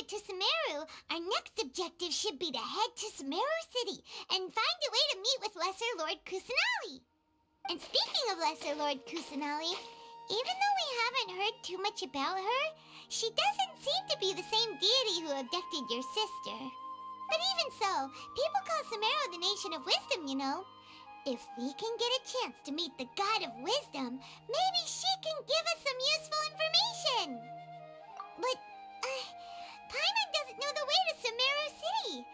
it to Sumeru, our next objective should be to head to Sumeru City and find a way to meet with Lesser Lord Kusanali. And speaking of Lesser Lord Kusanali, even though we haven't heard too much about her, she doesn't seem to be the same deity who abducted your sister. But even so, people call Sumeru the Nation of Wisdom, you know. If we can get a chance to meet the God of Wisdom, maybe she can give us some useful information. But, Paimon doesn't know the way to Sumeru City.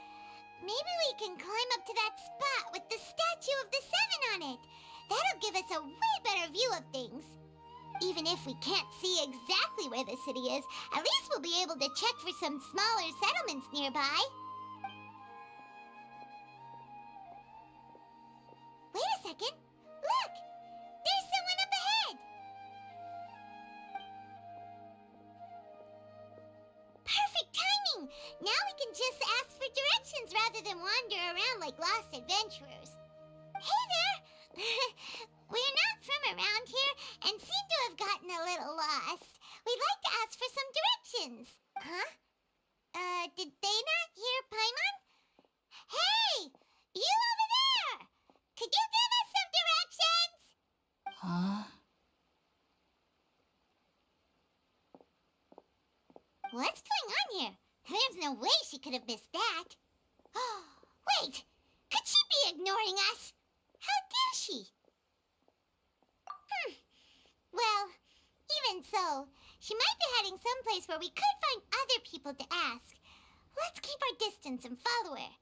Maybe we can climb up to that spot with the statue of the Seven on it. That'll give us a way better view of things. Even if we can't see exactly where the city is, at least we'll be able to check for some smaller settlements nearby. Wait a second. Look! There's someone up ahead! Perfect timing! Now we can just ask for directions rather than wander around like lost adventurers. Hey there! We're not from around here and seem to have gotten a little lost. We'd like to ask for some directions. Huh? Did they not hear Paimon? Hey! You over there! Could you give us some directions? Huh? What's going on here? There's no way she could have missed that. Oh, wait! Could she be ignoring us? How dare she? Well, even so, she might be heading someplace where we could find other people to ask. Let's keep our distance and follow her.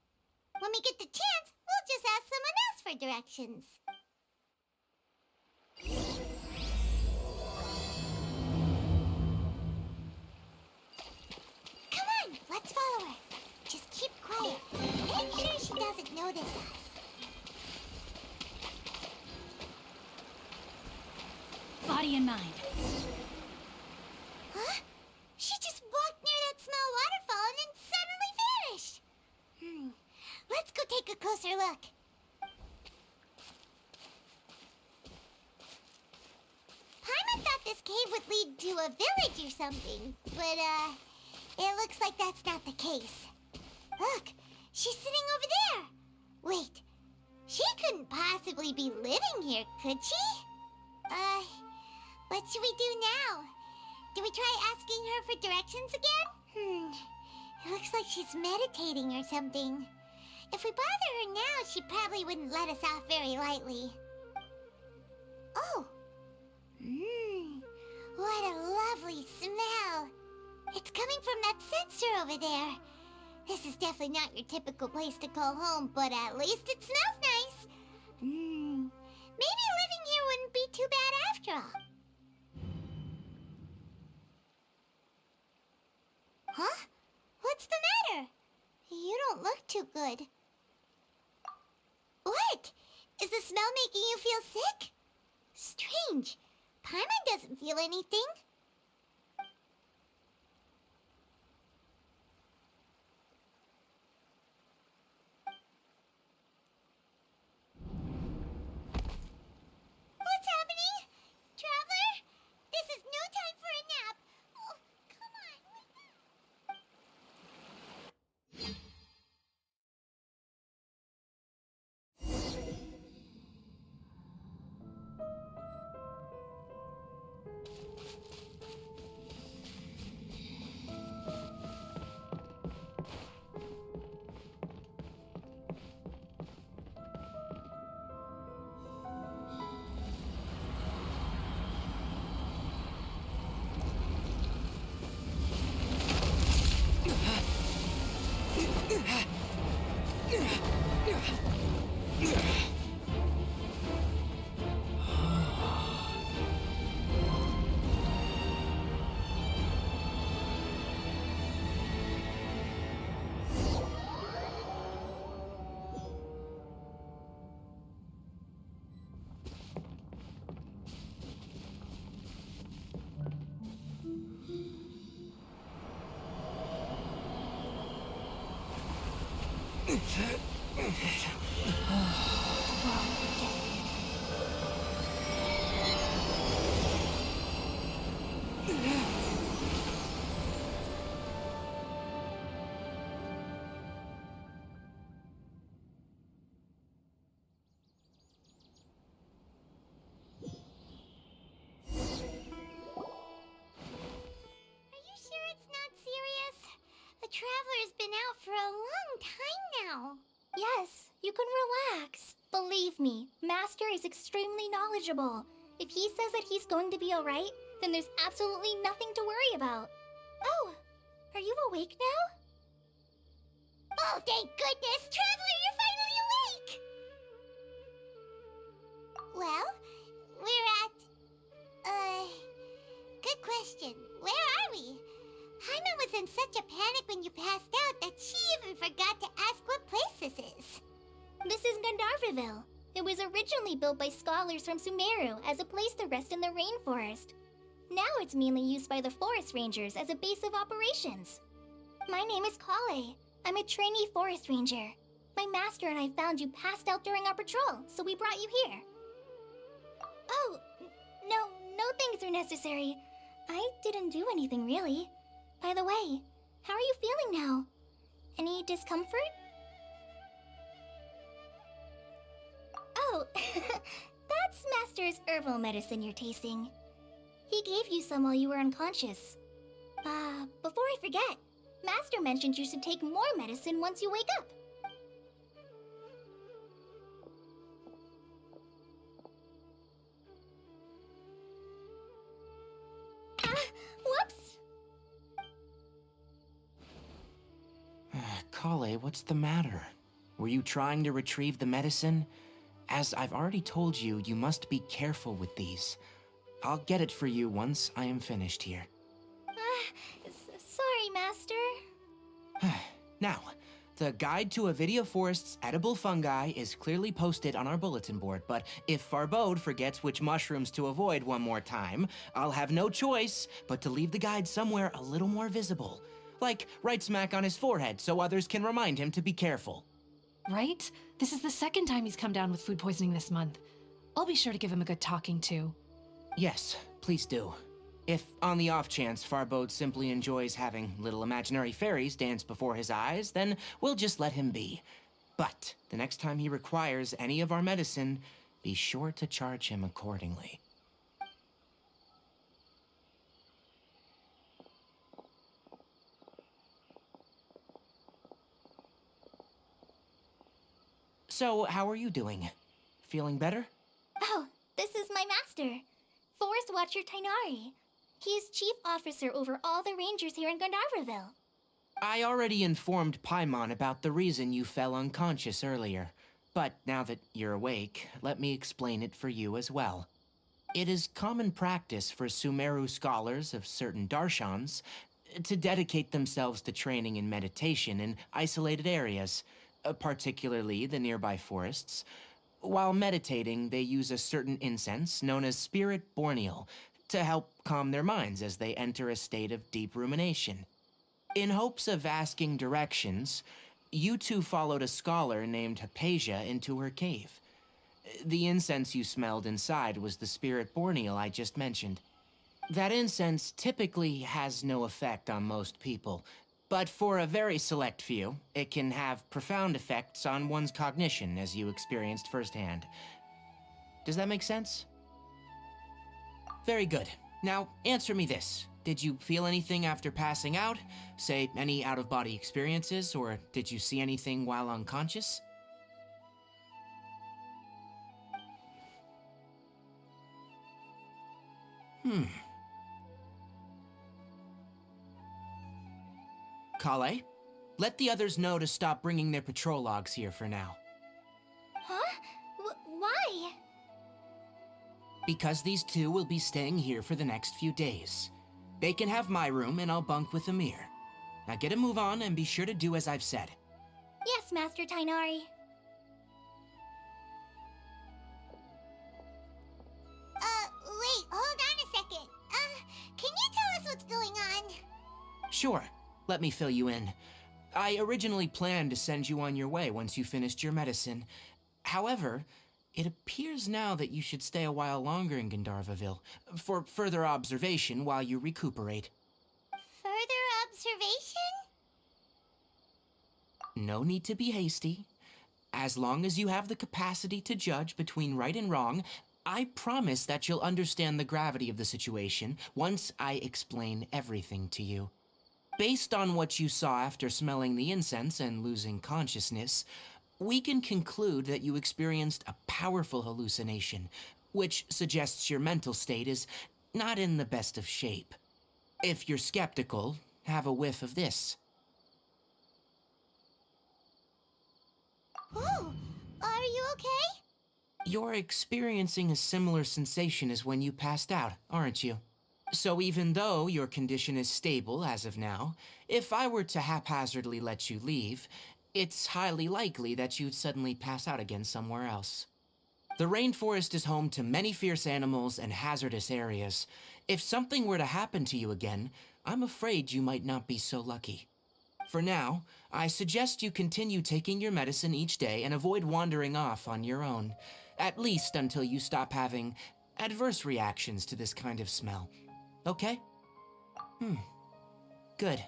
When we get the chance, we'll just ask someone else for directions. Come on, let's follow her. Just keep quiet. Make sure she doesn't notice us. Body and mind. Huh? She just walked near that small waterfall and then suddenly vanished. Let's go take a closer look. Paimon thought this cave would lead to a village or something, but, it looks like that's not the case. Look, she's sitting over there. Wait, she couldn't possibly be living here, could she? What should we do now? Do we try asking her for directions again? It looks like she's meditating or something. If we bother her now, she probably wouldn't let us off very lightly. Oh! What a lovely smell! It's coming from that sensor over there. This is definitely not your typical place to call home, but at least it smells nice. Maybe living here wouldn't be too bad after all. Huh? What's the matter? You don't look too good. What? Is the smell making you feel sick? Strange. Paimon doesn't feel anything. What's happening? Traveler? This is no time for a nap. Oh, come on, wake up. out for a long time now. Yes, you can relax. Believe me, Master is extremely knowledgeable. If he says that he's going to be alright, then there's absolutely nothing to worry about. Oh, are you awake now? Oh, thank goodness! Traveler, you're finally awake! Well, we're at... good question. Where are we? Jaime was in such a panic when you passed out that she even forgot to ask what place this is. This is Gandharvaville. It was originally built by scholars from Sumeru as a place to rest in the rainforest. Now it's mainly used by the forest rangers as a base of operations. My name is Kale. I'm a trainee forest ranger. My master and I found you passed out during our patrol, so we brought you here. Oh, no things are necessary. I didn't do anything really. By the way, how are you feeling now? Any discomfort? Oh, that's Master's herbal medicine you're tasting. He gave you some while you were unconscious. Before I forget, Master mentioned you should take more medicine once you wake up. Whoops! Kale, what's the matter? Were you trying to retrieve the medicine? As I've already told you, you must be careful with these. I'll get it for you once I am finished here. Sorry, Master. Now, the guide to Avidia Forest's edible fungi is clearly posted on our bulletin board, but if Farbode forgets which mushrooms to avoid one more time, I'll have no choice but to leave the guide somewhere a little more visible. Like right smack on his forehead so others can remind him to be careful. Right? This is the second time he's come down with food poisoning this month. I'll be sure to give him a good talking to. Yes, please do. If, on the off chance, Farbode simply enjoys having little imaginary fairies dance before his eyes, then we'll just let him be. But the next time he requires any of our medicine, be sure to charge him accordingly. So, how are you doing? Feeling better? Oh, this is my master, Forest Watcher Tainari. He is chief officer over all the rangers here in Gandharvaville. I already informed Paimon about the reason you fell unconscious earlier. But now that you're awake, let me explain it for you as well. It is common practice for Sumeru scholars of certain darshans to dedicate themselves to training in meditation in isolated areas, particularly the nearby forests. While meditating, they use a certain incense known as Spirit Borneal to help calm their minds as they enter a state of deep rumination. In hopes of asking directions, you two followed a scholar named Hypatia into her cave. The incense you smelled inside was the Spirit Borneal I just mentioned. That incense typically has no effect on most people, but for a very select few, it can have profound effects on one's cognition, as you experienced firsthand. Does that make sense? Very good. Now, answer me this. Did you feel anything after passing out? Say, any out-of-body experiences, or did you see anything while unconscious? Kale, let the others know to stop bringing their patrol logs here for now. Huh? Why? Because these two will be staying here for the next few days. They can have my room and I'll bunk with Amir. Now get a move on and be sure to do as I've said. Yes, Master Tainari. Wait, hold on a second. Can you tell us what's going on? Sure, let me fill you in. I originally planned to send you on your way once you finished your medicine. However, it appears now that you should stay a while longer in Gandharvaville for further observation while you recuperate. Further observation? No need to be hasty. As long as you have the capacity to judge between right and wrong, I promise that you'll understand the gravity of the situation once I explain everything to you. Based on what you saw after smelling the incense and losing consciousness, we can conclude that you experienced a powerful hallucination, which suggests your mental state is not in the best of shape. If you're skeptical, have a whiff of this. Oh, are you okay? You're experiencing a similar sensation as when you passed out, aren't you? So even though your condition is stable as of now, if I were to haphazardly let you leave, it's highly likely that you'd suddenly pass out again somewhere else. The rainforest is home to many fierce animals and hazardous areas. If something were to happen to you again, I'm afraid you might not be so lucky. For now, I suggest you continue taking your medicine each day and avoid wandering off on your own, at least until you stop having adverse reactions to this kind of smell. Okay? Good.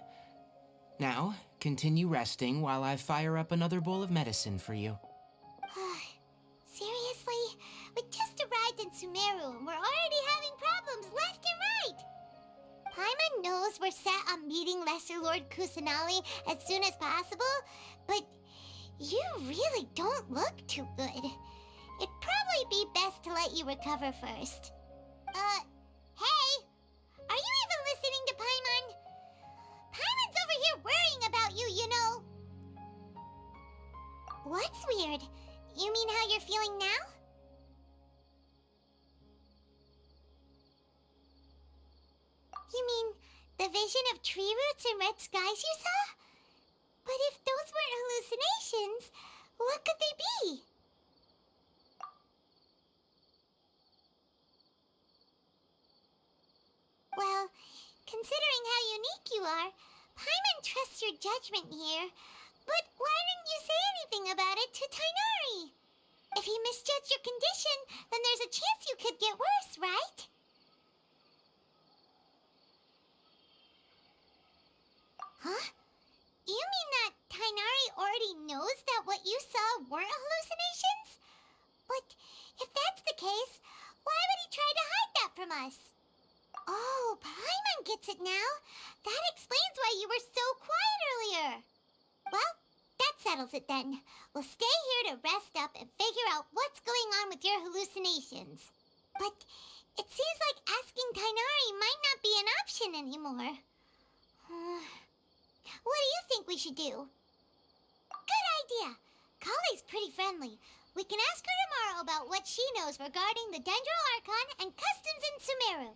Now, continue resting while I fire up another bowl of medicine for you. Seriously? We just arrived in Sumeru and we're already having problems left and right! Paimon knows we're set on meeting Lesser Lord Kusanali as soon as possible, but you really don't look too good. It'd probably be best to let you recover first. Hey! Are you even listening to Paimon? Paimon's over here worrying about you, you know. What's weird? You mean how you're feeling now? You mean the vision of tree roots and red skies you saw? But if those weren't hallucinations, what could they be? Well, considering how unique you are, Paimon trusts your judgment here. But why didn't you say anything about it to Tainari? If he misjudged your condition, then there's a chance you could get worse, right? Huh? You mean that Tainari already knows that what you saw weren't hallucinations? But if that's the case, why would he try to hide that from us? Oh, Paimon gets it now. That explains why you were so quiet earlier. Well, that settles it then. We'll stay here to rest up and figure out what's going on with your hallucinations. But it seems like asking Tainari might not be an option anymore. What do you think we should do? Good idea. Kale's pretty friendly. We can ask her tomorrow about what she knows regarding the Dendro Archon and customs in Sumeru.